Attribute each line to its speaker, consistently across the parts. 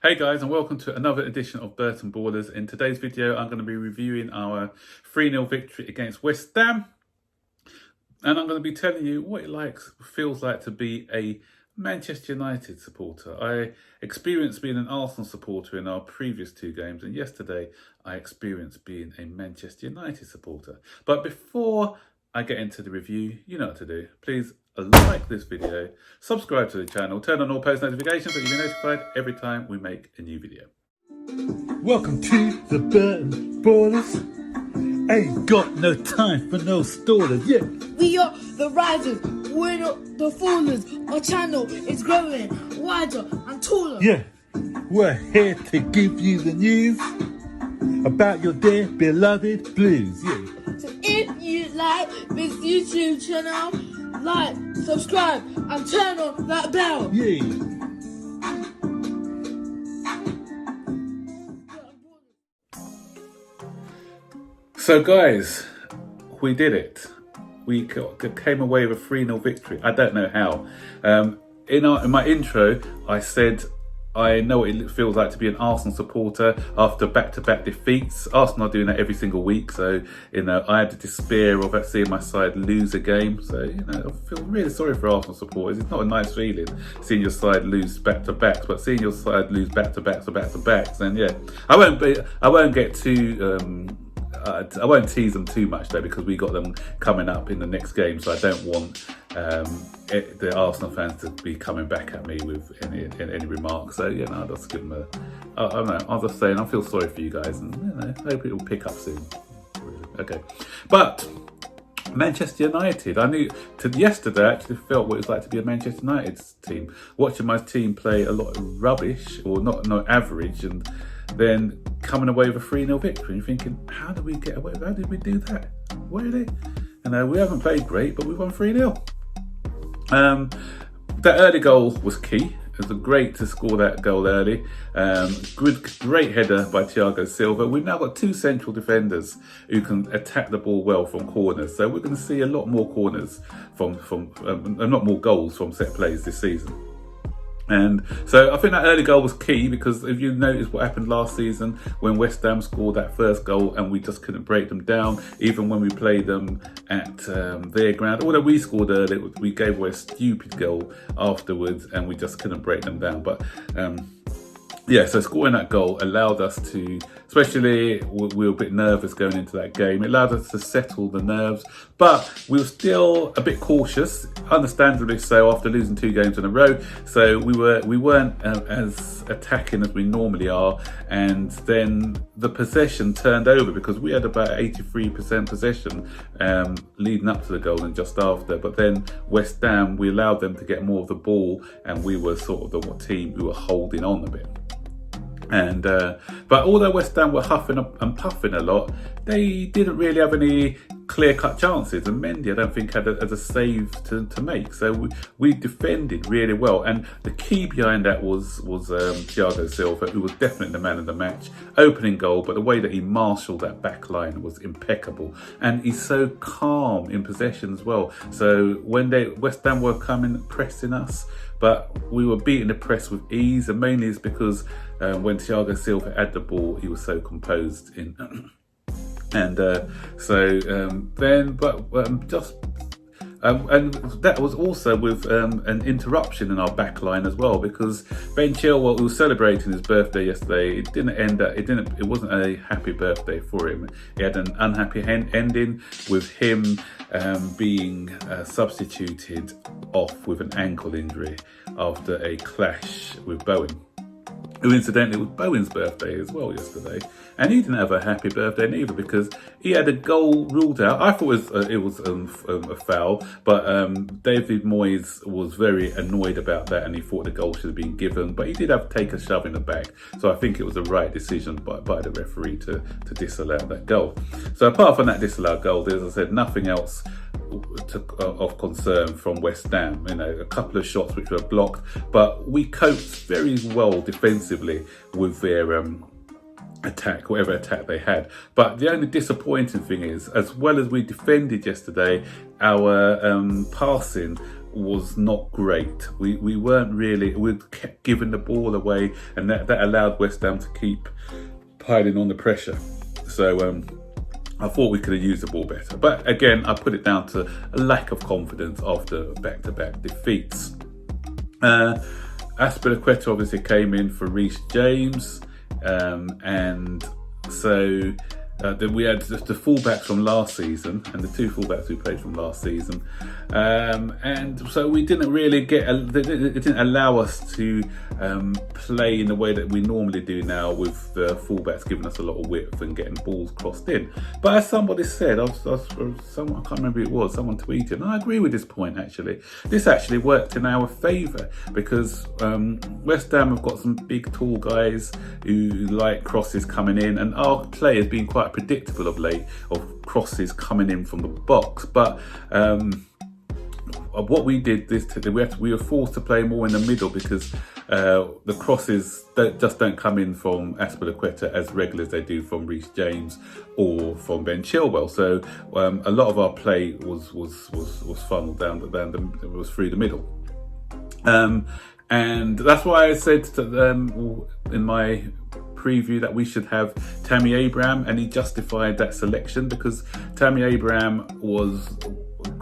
Speaker 1: Hey guys, and welcome to another edition of Burton Ballers. In today's video, I'm going to be reviewing our 3-0 victory against West Ham. And I'm going to be telling you what it feels like to be a Manchester United supporter. I experienced being an Arsenal supporter in our previous two games, and yesterday I experienced being a Manchester United supporter. But before I get into the review, you know what to do. Please like this video, subscribe to the channel, turn on all post notifications so you'll be notified every time we make a new video.
Speaker 2: Welcome to the Burton Ballers. Ain't got no time for no stallers, yeah.
Speaker 3: We are the risers, we're not the fallers. Our channel is growing wider and taller.
Speaker 2: Yeah, we're here to give you the news about your dear beloved Blues, yeah.
Speaker 3: So if you like this YouTube channel, like, subscribe and turn on that bell.
Speaker 2: Yeah.
Speaker 1: So guys, we did it. We came away with a 3-0 victory. I don't know how. In my intro, I said I know what it feels like to be an Arsenal supporter after back-to-back defeats. Arsenal are doing that every single week, so I had the despair of seeing my side lose a game. So I feel really sorry for Arsenal supporters. It's not a nice feeling seeing your side lose back-to-backs, but seeing your side lose back-to-backs or back-to-backs, then yeah, I won't get too. I won't tease them too much though, because we got them coming up in the next game, so I don't want the Arsenal fans to be coming back at me with any remarks. So I'll just give them I don't know. I'm just saying I feel sorry for you guys, and hope it will pick up soon. Really. Okay, but Manchester United. I knew yesterday I actually felt what it was like to be a Manchester United team. Watching my team play a lot of rubbish or not average, and then coming away with a 3-0 victory. And you're thinking, how did we get away? How did we do that? Really? And we haven't played great, but we won 3-0. That early goal was key. It was great to score that goal early. Great header by Thiago Silva. We've now got two central defenders who can attack the ball well from corners. So we're going to see a lot more corners a lot more goals from set plays this season. And so I think that early goal was key, because if you notice what happened last season when West Ham scored that first goal and we just couldn't break them down, even when we played them at their ground. Although we scored early, we gave away a stupid goal afterwards and we just couldn't break them down. But so scoring that goal allowed us to, especially we were a bit nervous going into that game, it allowed us to settle the nerves, but we were still a bit cautious, understandably so, after losing 2 games in a row. So we weren't as attacking as we normally are, and then the possession turned over because we had about 83% possession leading up to the goal and just after. But then West Ham, we allowed them to get more of the ball, and we were sort of the team who were holding on a bit. And but although West Ham were huffing and puffing a lot, they didn't really have any clear-cut chances, and Mendy I don't think had a save to make. So we defended really well, and the key behind that was Thiago Silva, who was definitely the man of the match, opening goal. But the way that he marshalled that back line was impeccable, and he's so calm in possession as well. So when West Ham were coming pressing us, but we were beating the press with ease, and mainly is because when Thiago Silva had the ball, he was so composed in. And that was also with an interruption in our back line as well, because Ben Chilwell was celebrating his birthday yesterday. It wasn't a happy birthday for him. He had an unhappy ending with him being substituted off with an ankle injury after a clash with Bowen, who incidentally was Bowen's birthday as well yesterday, and he didn't have a happy birthday neither, because he had a goal ruled out. I thought it was a foul, but David Moyes was very annoyed about that, and he thought the goal should have been given, but he did have to take a shove in the back. So I think it was the right decision by the referee to disallow that goal. So apart from that disallowed goal, as I said, nothing else of concern from West Ham. A couple of shots which were blocked, but we coped very well defensively with their attack, whatever attack they had. But the only disappointing thing is, as well as we defended yesterday, our passing was not great. We weren't really, we kept giving the ball away, and that allowed West Ham to keep piling on the pressure. So I thought we could have used the ball better. But again, I put it down to a lack of confidence after back-to-back defeats. Aspilicueta obviously came in for Reece James, and so then we had the fullbacks from last season, and the two fullbacks we played from last season, and so we didn't really it didn't allow us to play in the way that we normally do now, with the fullbacks giving us a lot of width and getting balls crossed in. But as somebody said, I can't remember who it was, someone tweeted, and I agree with this point actually. This actually worked in our favour, because West Ham have got some big tall guys who like crosses coming in, and our play has been quite predictable of late, of crosses coming in from the box. But what we did we were forced to play more in the middle, because the crosses don't come in from Aspilicueta as regular as they do from Reece James or from Ben Chilwell. So a lot of our play was funneled down was through the middle. And that's why I said to them in my preview that we should have Tammy Abraham, and he justified that selection, because Tammy Abraham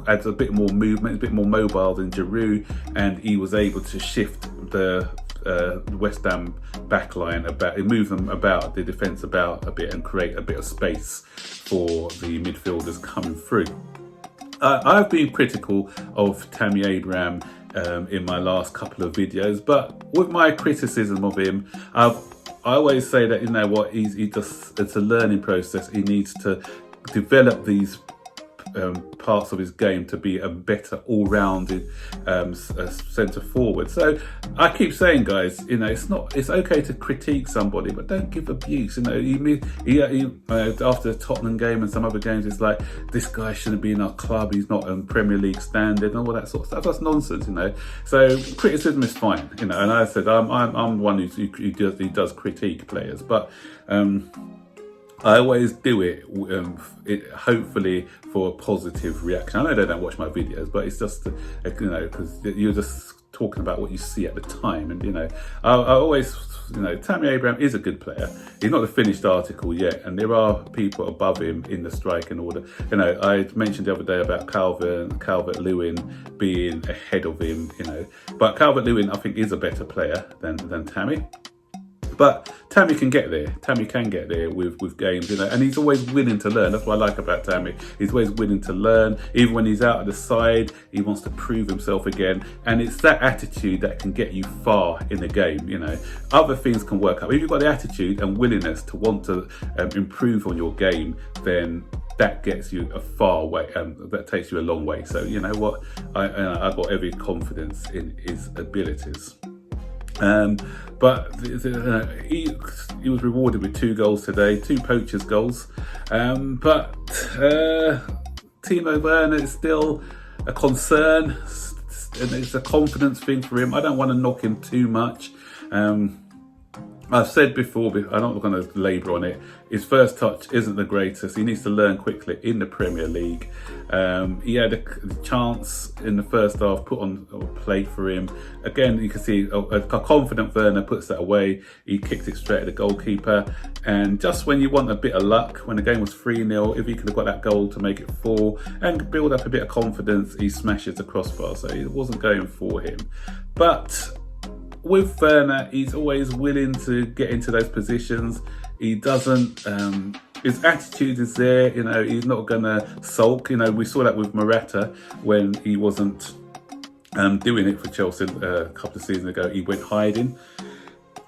Speaker 1: had a bit more movement, a bit more mobile than Giroud, and he was able to shift the West Ham backline about, move them about, the defence about a bit, and create a bit of space for the midfielders coming through. I've been critical of Tammy Abraham in my last couple of videos, but with my criticism of him, I always say that, you know what, it's a learning process. He needs to develop these parts of his game to be a better all-rounded centre forward. So I keep saying, guys, you know, it's okay to critique somebody, but don't give abuse. You know, he after the Tottenham game and some other games, it's like, this guy shouldn't be in our club, he's not Premier League standard and all that sort of stuff. That's nonsense, you know. So criticism is fine, you know. And I said I'm one who does critique players, but I always do it hopefully for a positive reaction. I know they don't watch my videos, but it's just, you know, because you're just talking about what you see at the time. And, you know, I always, you know, Tammy Abraham is a good player. He's not the finished article yet, and there are people above him in the striking order. You know, I mentioned the other day about Calvert-Lewin being ahead of him, you know, but Calvert-Lewin I think is a better player than Tammy. But Tammy can get there. Tammy can get there with games, you know, and he's always willing to learn. That's what I like about Tammy. He's always willing to learn. Even when he's out of the side, he wants to prove himself again. And it's that attitude that can get you far in the game, you know. Other things can work out. If you've got the attitude and willingness to want to improve on your game, then that gets you a far way, that takes you a long way. So, you know what, I've got every confidence in his abilities. But he was rewarded with 2 goals today, 2 poachers' goals. But Timo Werner is still a concern, and it's a confidence thing for him. I don't want to knock him too much. I've said before, I'm not going to labour on it, his first touch isn't the greatest. He needs to learn quickly in the Premier League. He had a chance in the first half put on a plate for him. Again, you can see a confident Werner puts that away. He kicked it straight at the goalkeeper. And just when you want a bit of luck, when the game was 3-0, if he could have got that goal to make it 4 and build up a bit of confidence, he smashes the crossbar. So it wasn't going for him. But with Werner, he's always willing to get into those positions. He doesn't, his attitude is there, you know, he's not gonna sulk. You know, we saw that with Morata when he wasn't doing it for Chelsea a couple of seasons ago. He went hiding.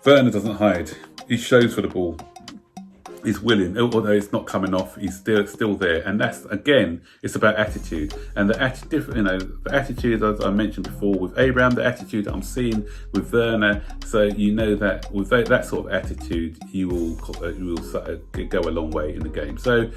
Speaker 1: Werner doesn't hide. He shows for the ball. He's willing, although it's not coming off, he's still there. And that's, again, it's about attitude. And the attitude, as I mentioned before, with Abraham, the attitude that I'm seeing with Werner. So you know that with that sort of attitude, you will go a long way in the game. So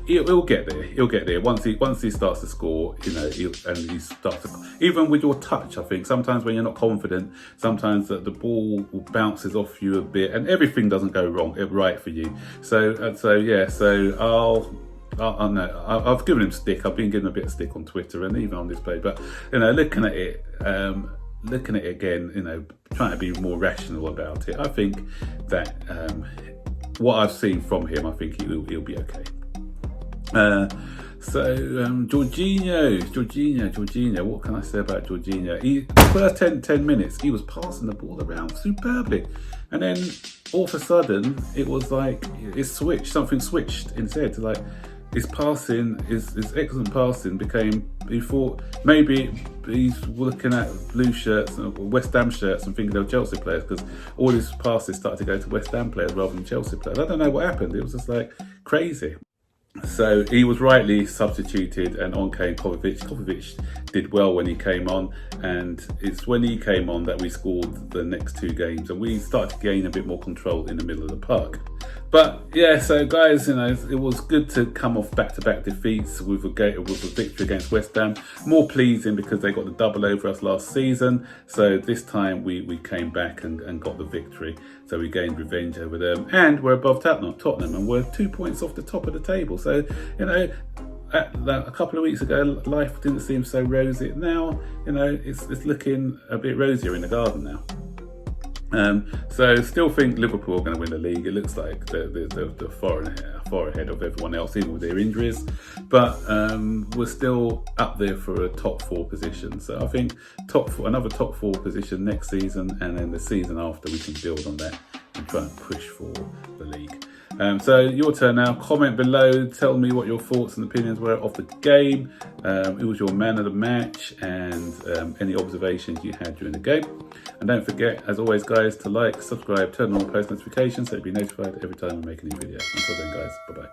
Speaker 1: he'll get there. He'll get there once he starts to score. You know, he starts to, even with your touch. I think sometimes when you're not confident, sometimes the ball bounces off you a bit, and everything doesn't go right for you. So yeah. So I've given him stick. I've been giving him a bit of stick on Twitter and even on this page. But looking at it again, trying to be more rational about it. I think that what I've seen from him, I think he'll be okay. Jorginho, what can I say about Jorginho? The first 10 minutes, he was passing the ball around superbly. And then all of a sudden, it was like, something switched in his head to like, his passing, his excellent passing became, he thought maybe he's looking at blue shirts and West Ham shirts and thinking they're Chelsea players, because all his passes started to go to West Ham players rather than Chelsea players. I don't know what happened. It was just like crazy. So he was rightly substituted, and on came Kovacic. Kovacic did well when he came on, and it's when he came on that we scored the next 2 games, and we started to gain a bit more control in the middle of the park. But yeah, so guys, it was good to come off back-to-back defeats with a victory against West Ham. More pleasing because they got the double over us last season. So this time we came back and got the victory. So we gained revenge over them, and we're above Tottenham, and we're 2 points off the top of the table. So a couple of weeks ago, life didn't seem so rosy. Now it's looking a bit rosier in the garden now. So still think Liverpool are going to win the league. It looks like they're far ahead of everyone else, even with their injuries. But we're still up there for a top 4 position. So I think another top 4 position next season, and then the season after we can build on that and try and push for the league. So your turn now. Comment below. Tell me what your thoughts and opinions were of the game. Who was your man of the match, and any observations you had during the game. And don't forget, as always, guys, to like, subscribe, turn on post notifications so you'll be notified every time I make a new video. Until then, guys, bye-bye.